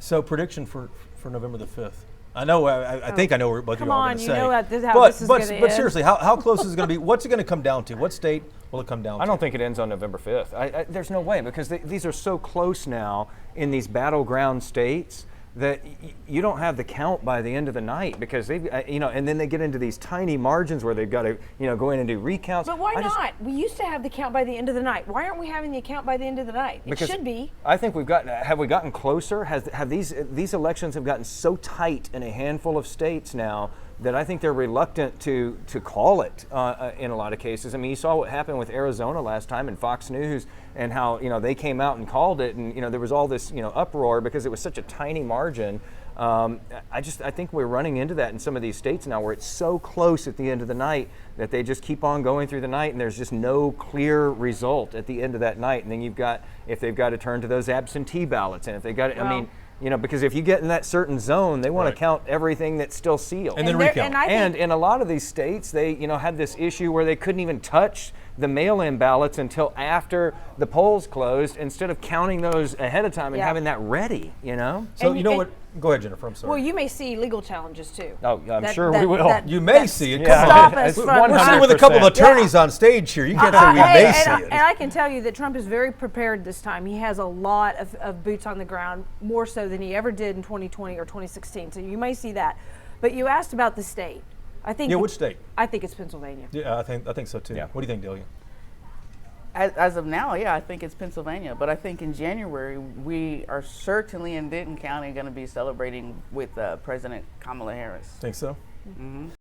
So prediction for November the 5th. I know. I think I know what you're all going to say. Come on, you know how this is going to end. But seriously, how close is it going to be? What's it going to come down to? What state will it come down to? I don't think it ends on November 5th. There's no way, because these are so close now in these battleground states that you don't have the count by the end of the night, because they, and then they get into these tiny margins where they've got to, go in and do recounts. But why not? We used to have the count by the end of the night. Why aren't we having the count by the end of the night? It should be. I think have we gotten closer? Have these elections have gotten so tight in a handful of states now that I think they're reluctant to call it in a lot of cases. I mean, you saw what happened with Arizona last time and Fox News, and how they came out and called it, and there was all this uproar because it was such a tiny margin. I think we're running into that in some of these states now, where it's so close at the end of the night that they just keep on going through the night, and there's just no clear result at the end of that night. And then if they've got to turn to those absentee ballots, and if they got to, because if you get in that certain zone, they want to count everything that's still sealed. And then recount. And in a lot of these states, they had this issue where they couldn't even touch the mail-in ballots until after the polls closed, instead of counting those ahead of time and having that ready, So what? Go ahead, Jennifer. I'm sorry. Well, you may see legal challenges too. Oh, I'm sure we will. You may see it. Yeah. Stop us from. We're sitting with a couple of attorneys on stage here. You can't say we may see it. And I can tell you that Trump is very prepared this time. He has a lot of boots on the ground, more so than he ever did in 2020 or 2016. So you may see that. But you asked about the state. I think. Yeah, which state? I think it's Pennsylvania. Yeah, I think so too. Yeah. What do you think, Delia? As of now, yeah, I think it's Pennsylvania. But I think in January, we are certainly in Denton County going to be celebrating with President Kamala Harris. Think so? Mm-hmm.